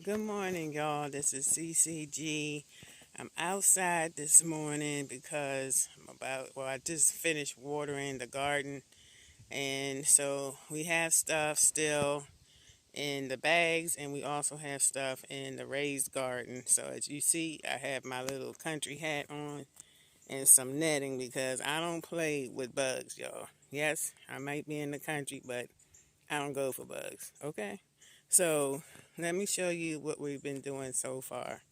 Good morning, y'all. This is CeeCeeG. I'm outside this morning because I just finished watering the garden. And so we have stuff still in the bags, and we also have stuff in the raised garden. So as you see, I have my little country hat on and some netting because I don't play with bugs, y'all. Yes, I might be in the country, but I don't go for bugs, okay? So let me show you what we've been doing so far.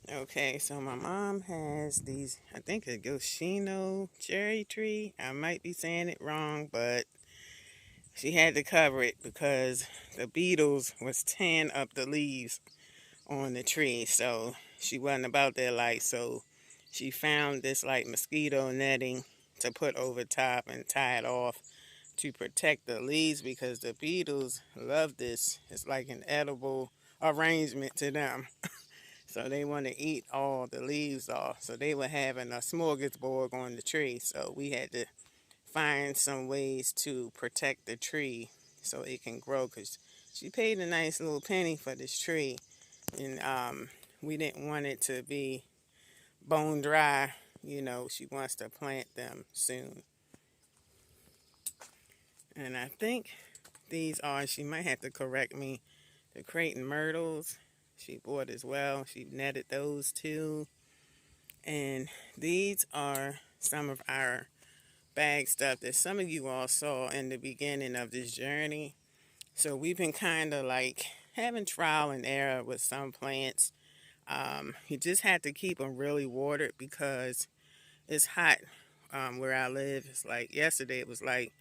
Okay, so my mom has these, I think a Yoshino cherry tree. I might be saying it wrong, but she had to cover it because the beetles was tearing up the leaves on the tree. So she wasn't about that light. So she found this like mosquito netting to put over top and tie it off to protect the leaves because the beetles love this. It's like an edible arrangement to them. So they want to eat all the leaves off. So they were having a smorgasbord on the tree. So we had to find some ways to protect the tree so it can grow because she paid a nice little penny for this tree. And we didn't want it to be bone dry. You know, she wants to plant them soon. And I think these are, she might have to correct me, the Creighton myrtles she bought as well. She netted those too. And these are some of our bag stuff that some of you all saw in the beginning of this journey. So we've been kind of like having trial and error with some plants. You just have to keep them really watered because it's hot where I live. It's like yesterday it was like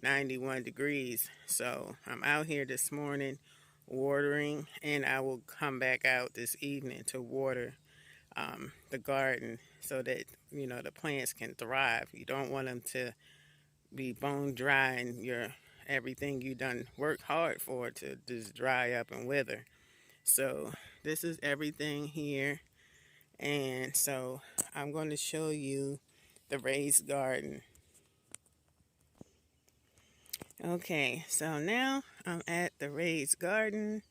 91 degrees. So I'm out here this morning watering, and I will come back out this evening to water the garden so that the plants can thrive. You don't want them to be bone dry and your everything you done worked hard for to just dry up and wither. So this is everything here, and so I'm going to show you the raised garden. Okay, so now I'm at the raised garden.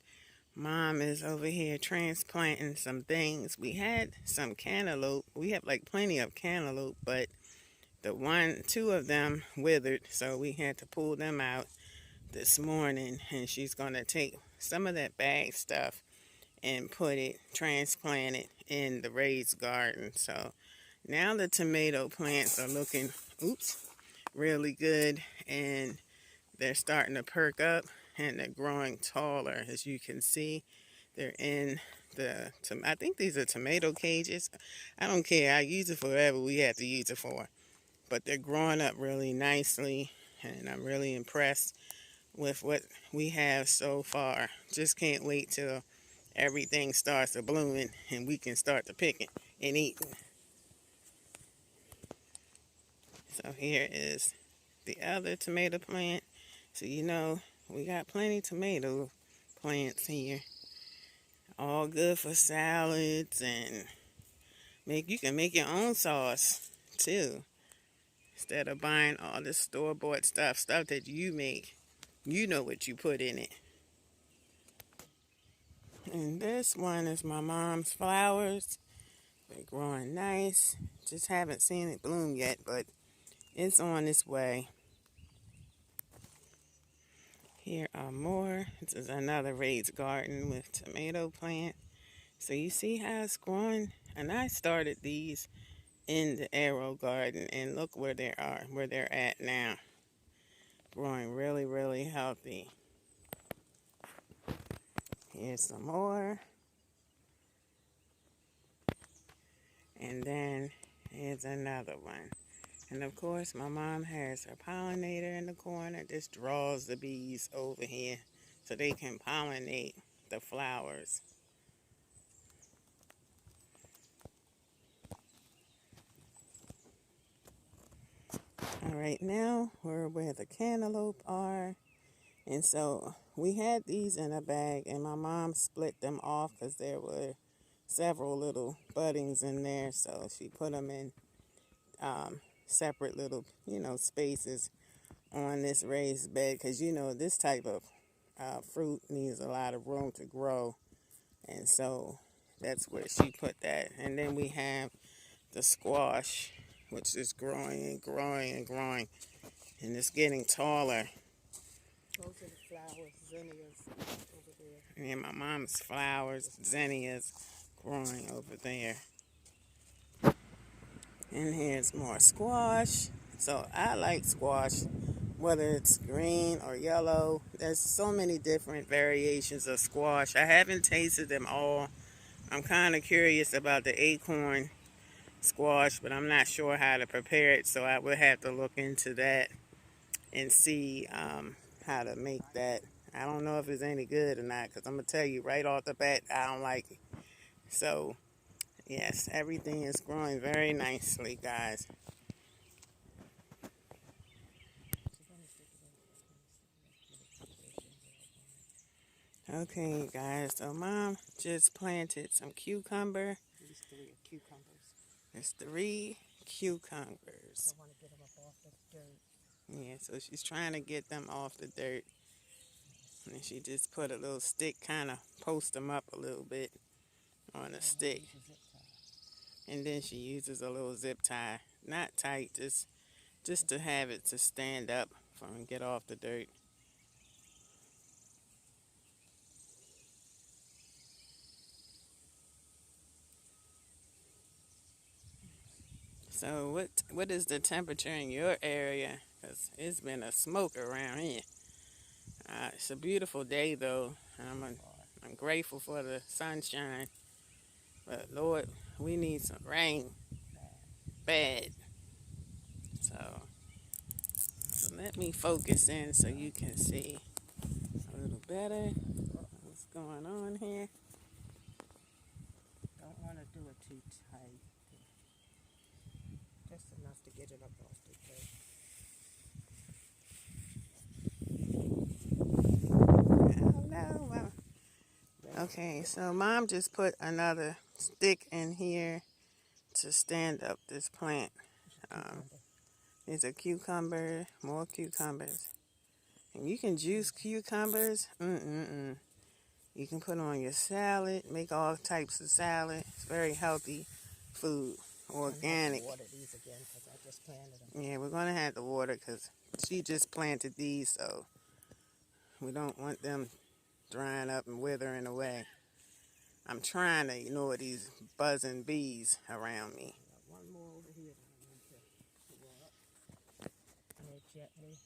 Mom is over here transplanting some things. We had some cantaloupe. We have like plenty of cantaloupe, but two of them withered, so we had to pull them out this morning. And she's gonna take some of that bag stuff and transplant it in the raised garden. So now the tomato plants are looking, really good, and they're starting to perk up and they're growing taller. As you can see, they're in I think these are tomato cages. I don't care. I use it for whatever we have to use it for. But they're growing up really nicely, and I'm really impressed with what we have so far. Just can't wait till everything starts to blooming and we can start to picking and eating. So here is the other tomato plant. So we got plenty of tomato plants here. All good for salads, and you can make your own sauce too. Instead of buying all this store-bought stuff that you make, you know what you put in it. And this one is my mom's flowers. They're growing nice. Just haven't seen it bloom yet, but it's on its way. Here are more. This is another raised garden with tomato plant. So you see how it's growing? And I started these in the arrow garden, and look where they're at now. Growing really, really healthy. Here's some more. And then here's another one. And of course, my mom has her pollinator in the corner. This draws the bees over here so they can pollinate the flowers. All right, now we're where the cantaloupe are. And so we had these in a bag, and my mom split them off because there were several little buddings in there. So she put them in separate little, spaces on this raised bed because, this type of fruit needs a lot of room to grow. And so that's where she put that. And then we have the squash, which is growing and growing and growing. And it's getting taller. Those are the flowers, zinnias over there. And my mom's flowers, zinnias, growing over there. And here's more squash. So I like squash, whether it's green or yellow. There's so many different variations of squash. I haven't tasted them all. I'm kind of curious about the acorn squash, but I'm not sure how to prepare it, so I would have to look into that and see how to make that. I don't know if it's any good or not, because I'm going to tell you right off the bat, I don't like it. So, yes, everything is growing very nicely, guys. Okay, guys, so Mom just planted some cucumber. These 3 are cucumbers. There's 3 cucumbers. I want to get them up off the dirt. Yeah, so she's trying to get them off the dirt. And she just put a little stick, kind of post them up a little bit on a stick. And then she uses a little zip tie. Not tight, just to have it to stand up and get off the dirt. So what is the temperature in your area? Because it's been a smoke around here. It's a beautiful day, though. I'm grateful for the sunshine. But, Lord, we need some rain. Bad. So let me focus in so you can see a little better what's going on here. Don't want to do it too tight. Just enough to get it up off the dirt. Okay, so Mom just put another stick in here to stand up this plant. There's a cucumber, more cucumbers. And you can juice cucumbers. You can put on your salad, make all types of salad. It's very healthy food, organic. Water these again because I just planted them. Yeah, we're going to have to water because she just planted these, so we don't want them drying up and withering away. I'm trying to ignore these buzzing bees around me. One more over here that I need to pull up. Very gently.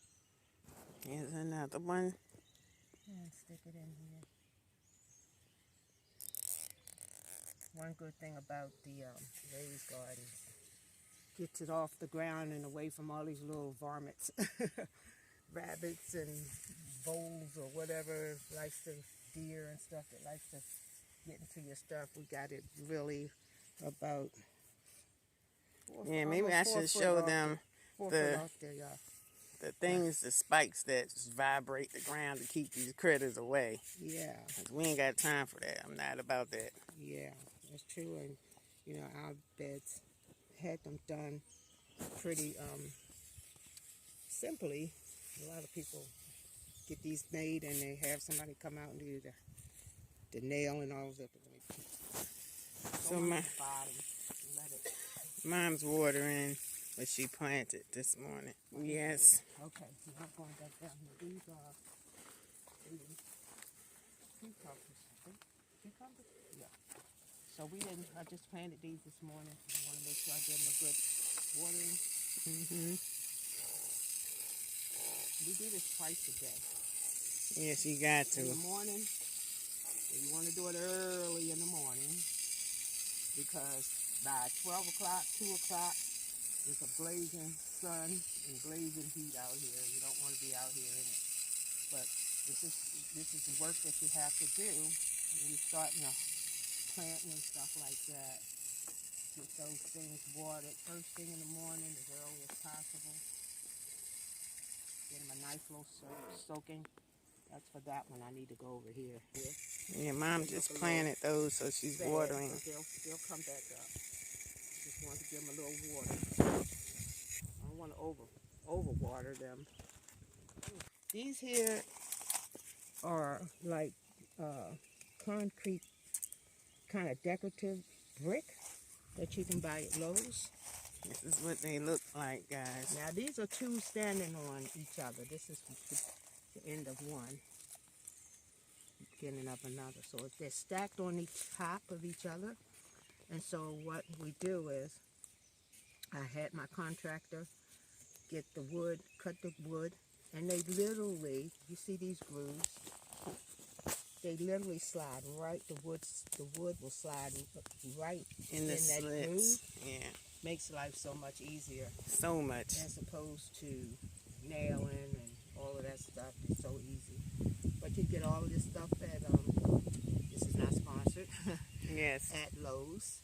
Here's another one. And stick it in here. One good thing about the raised garden gets it off the ground and away from all these little varmints. Rabbits and voles or whatever, deer and stuff that likes to get into your stuff. We got it really about maybe I should show them the things, the spikes that vibrate the ground to keep these critters away. Yeah. 'Cause we ain't got time for that. I'm not about that. Yeah, that's true. And, our beds had them done pretty simply. A lot of people get these made and they have somebody come out and do the nail and all of that. So Mom's watering what she planted this morning. Yes. Okay, so I'm going back down here. These are cucumbers. Yeah. So I just planted these this morning. I want to make sure I give them a good watering. We do this twice a day. Yes, you got to. In the morning, you want to do it early in the morning because by 12 o'clock, 2 o'clock, it's a blazing sun and blazing heat out here. You don't want to be out here in it. But this is the work that you have to do when you're starting to planting and stuff like that. Get those things watered first thing in the morning as early as possible. Get them a nice little soaking. That's for that one. I need to go over here. Yeah, Mom just planted those, so she's watering. They'll come back up. Just want to give them a little water. I don't want to overwater them. These here are like concrete kind of decorative brick that you can buy at Lowe's. This is what they look like, guys. Now these are two standing on each other. This is the end of one, beginning of another. So they're stacked on each top of each other. And so what we do is, I had my contractor get the wood, cut the wood, and they literally, you see these grooves? They literally slide right, the wood will slide right In the that groove. slits. Yeah. Makes life so much easier. So much. As opposed to nailing and all of that stuff. It's so easy. But you get all of this stuff at, this is not sponsored, Yes. at Lowe's.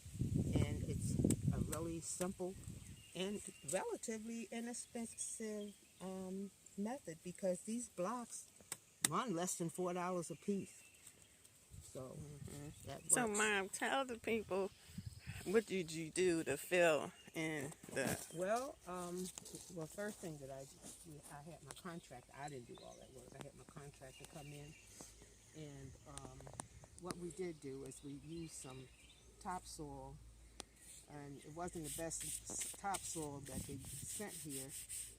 And it's a really simple and relatively inexpensive method, because these blocks run less than $4 a piece. So that works. So, Mom, tell the people, what did you do to fill in the... Well, first thing that I had my contractor. I didn't do all that work. I had my contractor come in, and what we did do is we used some topsoil, and it wasn't the best topsoil that they sent here.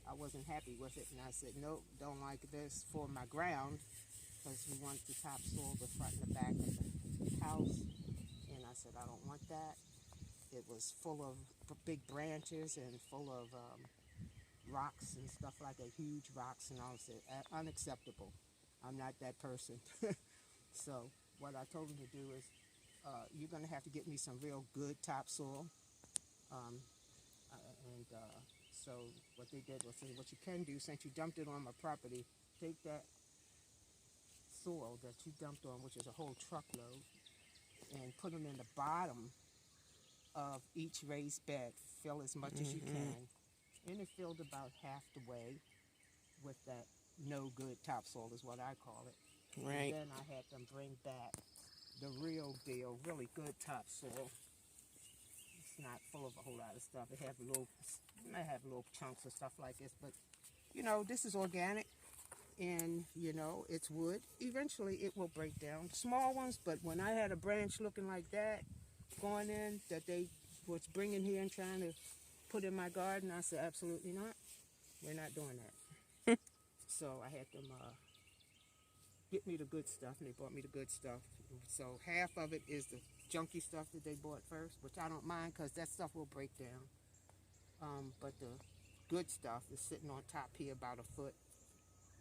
I wasn't happy with it, and I said, nope, don't like this for my ground, because we want the topsoil the front and the back of the house, and I said, I don't want that. It was full of big branches and full of rocks and stuff like that, huge rocks, and I said, unacceptable. I'm not that person. So what I told him to do is, you're going to have to get me some real good topsoil. So what they did was, what you can do, since you dumped it on my property, take that soil that you dumped on, which is a whole truckload, and put them in the bottom of each raised bed. Fill as much as you can. And it filled about half the way with that no good topsoil is what I call it. Right. And then I had them bring back the real deal, really good topsoil. It's not full of a whole lot of stuff. It might have little chunks of stuff like this, but you know, this is organic, and you know, it's wood. Eventually it will break down. Small ones, but when I had a branch looking like that going in, that they was bringing here and trying to put in my garden, I said, absolutely not. We're not doing that. So I had them get me the good stuff, and they brought me the good stuff. So half of it is the junky stuff that they bought first, which I don't mind, because that stuff will break down. But the good stuff is sitting on top here about a foot,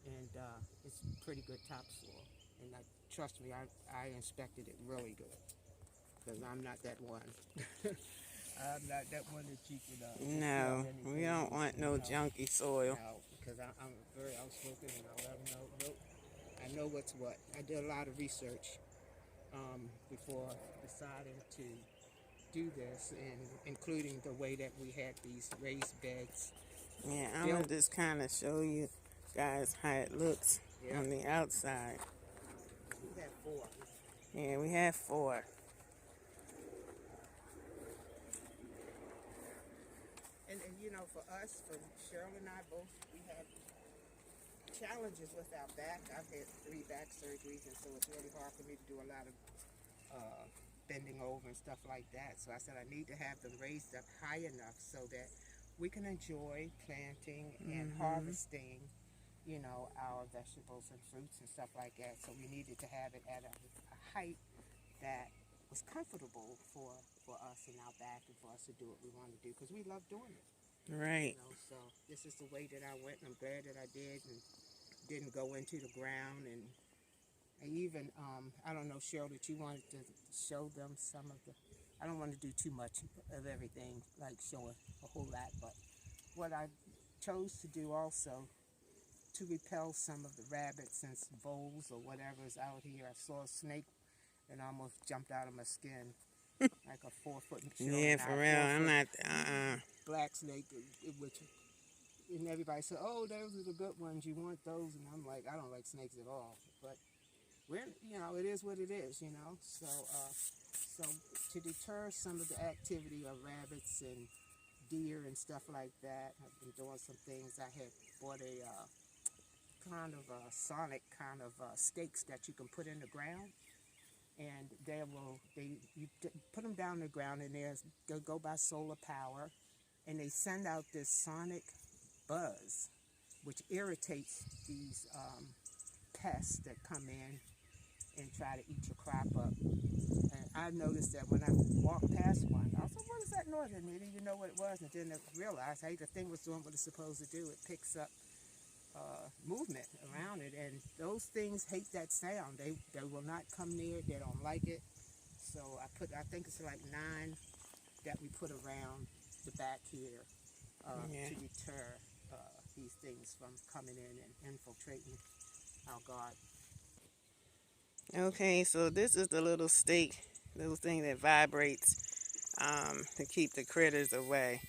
and it's pretty good topsoil. And trust me, I inspected it really good, because I'm not that one. I'm not that one that you can... No, we don't want no junky soil. No, because I'm very outspoken, and I'll let them know, nope, I know what's what. I did a lot of research before deciding to do this, and including the way that we had these raised beds. Yeah, I'm going to just kind of show you guys how it looks on the outside. We have 4. Yeah, we have 4. And you know, for us, for Cheryl and I both, we have challenges with our back. I've had 3 back surgeries, and so it's really hard for me to do a lot of bending over and stuff like that. So I said I need to have them raised up high enough so that we can enjoy planting and harvesting, you know, our vegetables and fruits and stuff like that. So we needed to have it at a height that was comfortable for us in our back, and for us to do what we want to do, because we love doing it. Right. You know, so this is the way that I went, and I'm glad that I did, and didn't go into the ground. And I even, I don't know, Cheryl, that you wanted to show them some of the, I don't want to do too much of everything, like showing a whole lot, but what I chose to do also, to repel some of the rabbits and voles or whatever is out here. I saw a snake and almost jumped out of my skin, like a 4-foot. Yeah, for real. I'm not, black snake, which, and everybody said, oh, those are the good ones, you want those, and I'm like, I don't like snakes at all, but you know, it is what it is, you know. So to deter some of the activity of rabbits and deer and stuff like that, I've been doing some things. I had bought a kind of sonic kind of stakes that you can put in the ground, and you put them down in the ground, and they go by solar power, and they send out this sonic buzz, which irritates these pests that come in and try to eat your crop up. And I noticed that when I walked past one, I said, "What is that noise?" And they didn't even know what it was, and then I realized, hey, the thing was doing what it's supposed to do. It picks up movement around it, and those things hate that sound. They will not come near it. They don't like it. So I think it's like 9 that we put around the back here to deter these things from coming in and infiltrating our garden. Okay, so this is the little stake, little thing that vibrates to keep the critters away.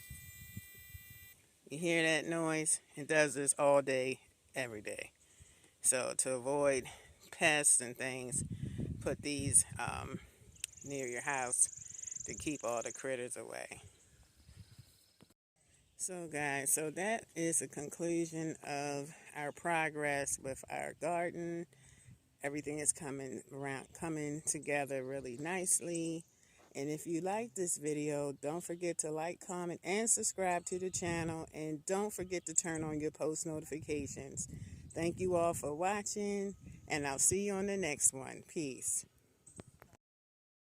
You hear that noise? It does this all day, every day. So to avoid pests and things, put these near your house to keep all the critters away. So guys, so that is the conclusion of our progress with our garden. Everything is coming together really nicely. And if you like this video, don't forget to like, comment, and subscribe to the channel. And don't forget to turn on your post notifications. Thank you all for watching, and I'll see you on the next one. Peace.